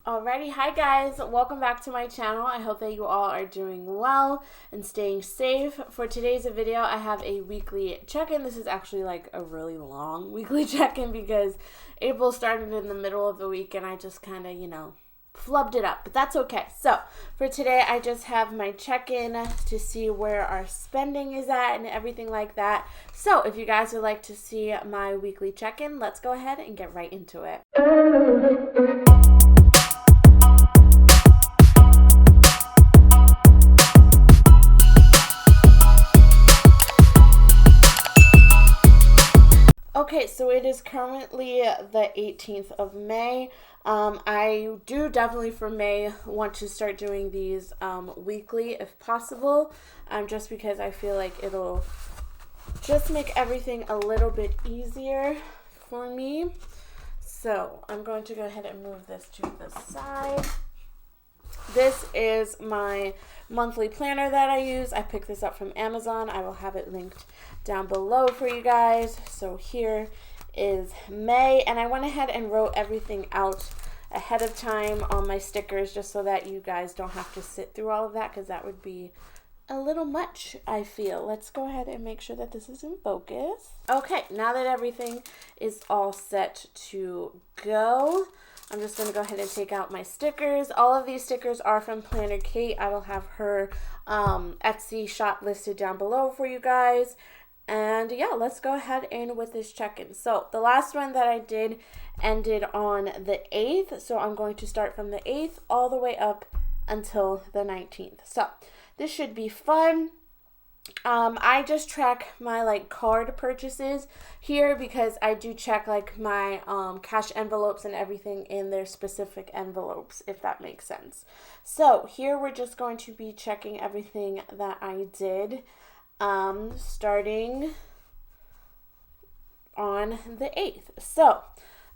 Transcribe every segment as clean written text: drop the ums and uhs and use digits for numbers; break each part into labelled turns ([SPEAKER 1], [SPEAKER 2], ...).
[SPEAKER 1] Alrighty, hi guys, welcome back to my channel. I hope that you all are doing well and staying safe. For today's video, I have a weekly check-in. This is actually like a really long weekly check-in because April started in the middle of the week and I just kind of, flubbed it up, but that's okay. So for today, I just have my check-in to see where our spending is at and everything like that. So if you guys would like to see my weekly check-in, let's go ahead and get right into it. Okay, so it is currently the 18th of May. I do definitely for May want to start doing these weekly if possible, just because I feel like it'll just make everything a little bit easier for me. So I'm going to go ahead and move this to the side. This is my monthly planner that I use. I picked this up from Amazon. I will have it linked down below for you guys. So here is May, and I went ahead and wrote everything out ahead of time on my stickers just so that you guys don't have to sit through all of that, because that would be a little much, I feel. Let's go ahead and make sure that this is in focus. Okay, now that everything is all set to go, I'm just going to go ahead and take out my stickers. All of these stickers are from Planner Kate. I will have her Etsy shop listed down below for you guys. And yeah, let's go ahead in with this check-in. So the last one that I did ended on the 8th. So I'm going to start from the 8th all the way up until the 19th. So this should be fun. I just track my card purchases here because I do check my cash envelopes and everything in their specific envelopes, if that makes sense. So here we're just going to be checking everything that I did starting on the 8th. So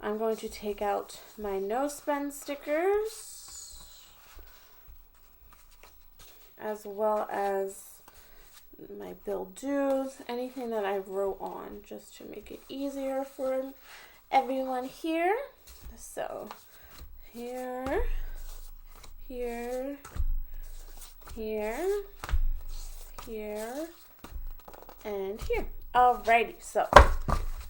[SPEAKER 1] I'm going to take out my no spend stickers as well as my bill dues, anything that I wrote on just to make it easier for everyone here. So here, here, here, here, and here. Alrighty, so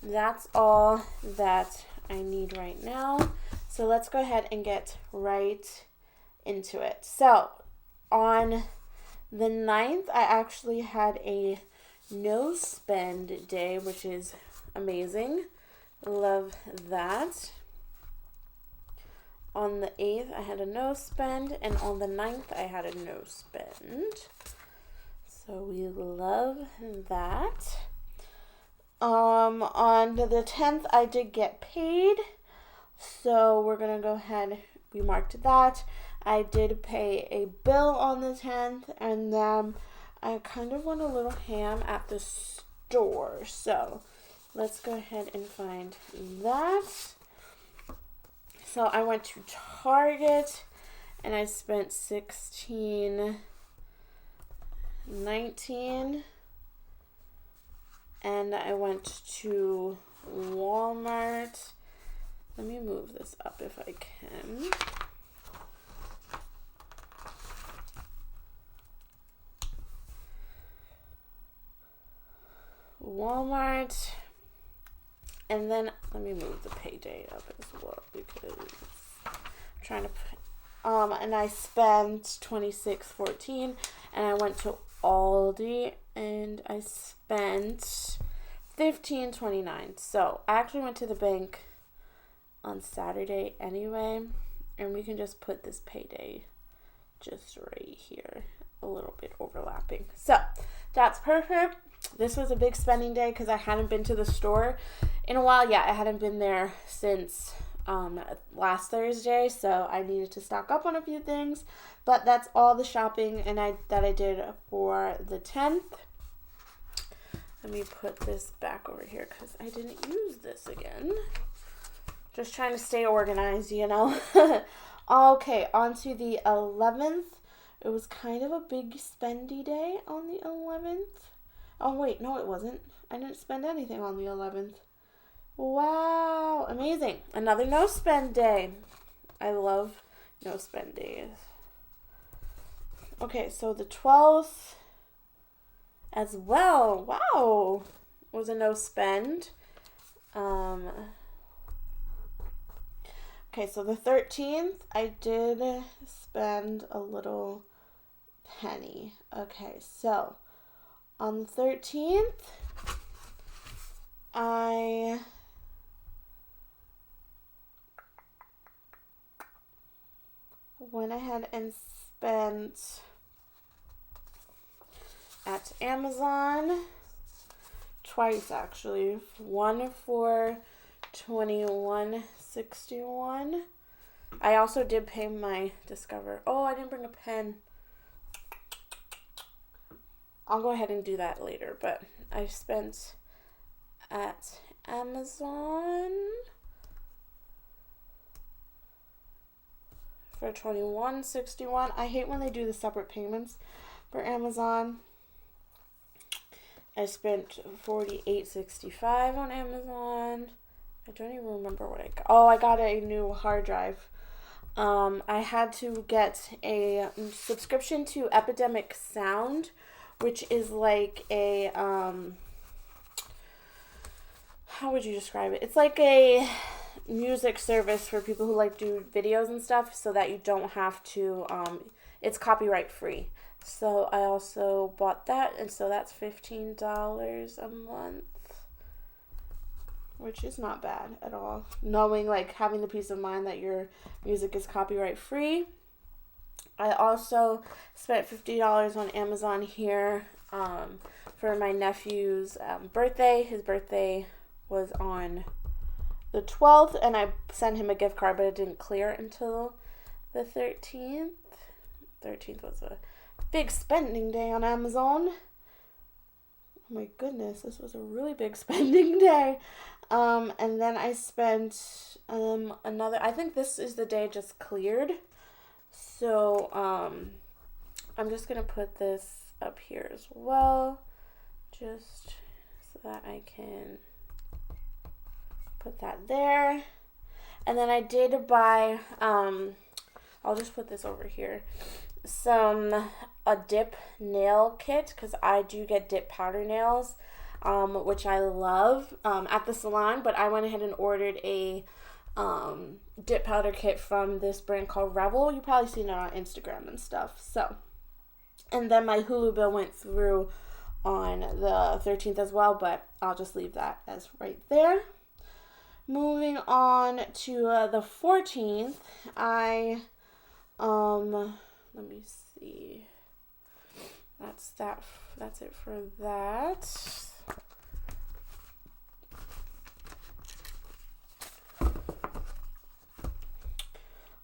[SPEAKER 1] that's all that I need right now. So let's go ahead and get right into it. So on the 9th, I actually had a no spend day, which is amazing. Love that. On the 8th, I had a no spend, and on the 9th, I had a no spend. So we love that. On the 10th, I did get paid. So we're going to go ahead, we marked that. I did pay a bill on the 10th, and then I kind of went a little ham at the store. So let's go ahead and find that. So I went to Target, and I spent $16.19, and I went to Walmart. Let me move this up if I can. Walmart, and then let me move the payday up as well because I'm trying to and I spent $26.14, and I went to Aldi and I spent $15.29. So I actually went to the bank on Saturday anyway, and we can just put this payday just right here, a little bit overlapping. So that's perfect. This was a big spending day because I hadn't been to the store in a while. Yeah, I hadn't been there since last Thursday, so I needed to stock up on a few things. But that's all the shopping that I did for the 10th. Let me put this back over here because I didn't use this again. Just trying to stay organized, Okay, on to the 11th. It was kind of a big spendy day on the 11th. Oh, wait, no, it wasn't. I didn't spend anything on the 11th. Wow, amazing. Another no spend day. I love no spend days. Okay, so the 12th as well, wow, was a no spend. Okay, so the 13th, I did spend a little penny. Okay, so on the 13th, I went ahead and spent at Amazon twice, actually. One for $21.61. I also did pay my Discover. Oh, I didn't bring a pen. I'll go ahead and do that later, but I spent at Amazon for $21.61. I hate when they do the separate payments for Amazon. I spent $48.65 on Amazon. I don't even remember what I got. Oh, I got a new hard drive. I had to get a subscription to Epidemic Sound, which is like a, how would you describe it? It's like a music service for people who like do videos and stuff, so that you don't have to, it's copyright free. So I also bought that, and so that's $15 a month, which is not bad at all. Knowing, like, having the peace of mind that your music is copyright free. I also spent $50 on Amazon here for my nephew's birthday. His birthday was on the 12th, and I sent him a gift card, but it didn't clear until the 13th. 13th was a big spending day on Amazon. Oh my goodness, this was a really big spending day. And then I spent another, I think this is the day just cleared. So I'm just going to put this up here as well, just so that I can put that there. And then I did buy, I'll just put this over here, a dip nail kit, because I do get dip powder nails, which I love at the salon, but I went ahead and ordered a dip powder kit from this brand called Revel. You've probably seen it on Instagram and stuff. So, and then my Hulu bill went through on the 13th as well, but I'll just leave that as right there. Moving on to the 14th, I let me see. That's it for that.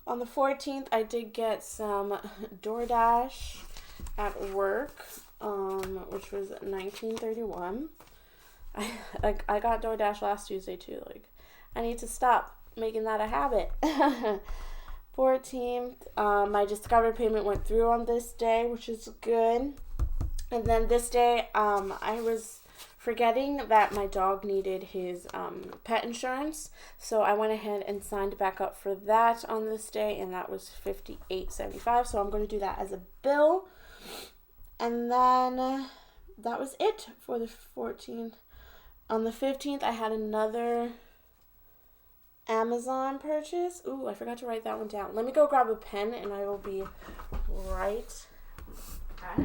[SPEAKER 1] On the 14th, I did get some DoorDash at work, which was $19.31. I got DoorDash last Tuesday too. Like, I need to stop making that a habit. 14th, my Discover payment went through on this day, which is good. And then this day, I was forgetting that my dog needed his pet insurance, so I went ahead and signed back up for that on this day, and that was $58.75. So I'm going to do that as a bill. And then that was it for the 14th. On the 15th, I had another Amazon purchase. Ooh, I forgot to write that one down. Let me go grab a pen, and I will be right back.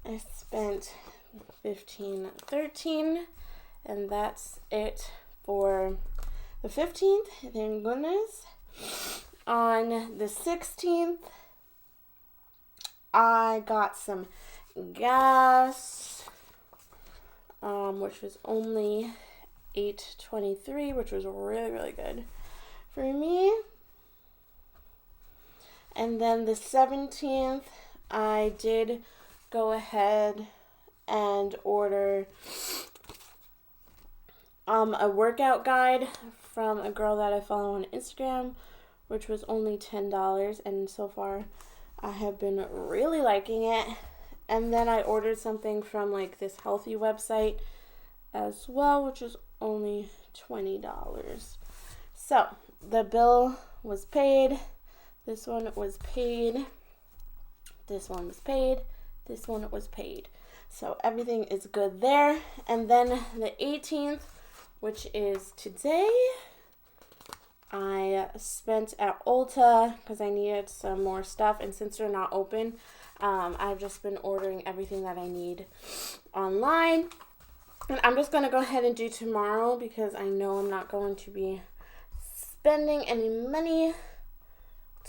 [SPEAKER 1] I spent $15.13, and that's it for the 15th. Thank goodness. On the 16th, I got some gas, which was only $8.23, which was really, really good for me. And then the 17th, I did go ahead and order a workout guide from a girl that I follow on Instagram, which was only $10, and so far I have been really liking it. And then I ordered something from like this healthy website as well, which is only $20. So the bill was paid. This one was paid. This one was paid. This one was paid. So everything is good there. And then the 18th, which is today, I spent at Ulta because I needed some more stuff. And since they're not open, I've just been ordering everything that I need online. And I'm just going to go ahead and do tomorrow because I know I'm not going to be spending any money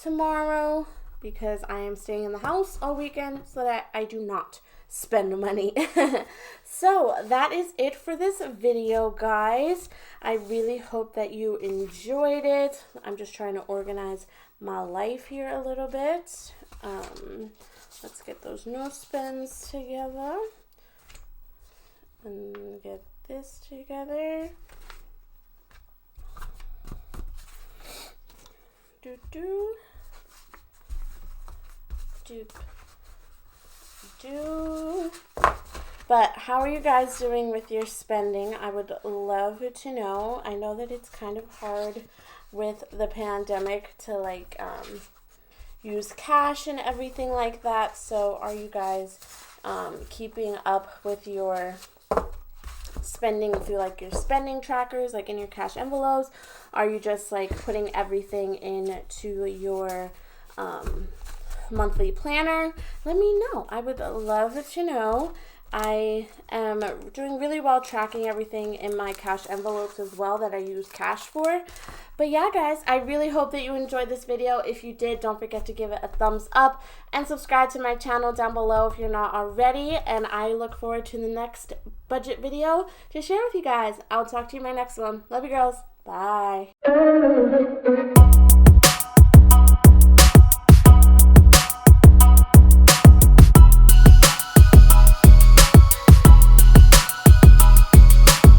[SPEAKER 1] tomorrow because I am staying in the house all weekend so that I do not spend money. So that is it for this video, guys. I really hope that you enjoyed it. I'm just trying to organize my life here a little bit. Let's get those no spends together and get this together. But how are you guys doing with your spending? I would love to know. I know that it's kind of hard with the pandemic to use cash and everything like that. So are you guys keeping up with your spending through your spending trackers, in your cash envelopes? Are you just putting everything into your monthly planner? Let me know. I would love to know. I am doing really well tracking everything in my cash envelopes as well that I use cash for. But yeah, guys, I really hope that you enjoyed this video. If you did, don't forget to give it a thumbs up and subscribe to my channel down below if you're not already. And I look forward to the next budget video to share with you guys. I'll talk to you in my next one. Love you, girls. Bye.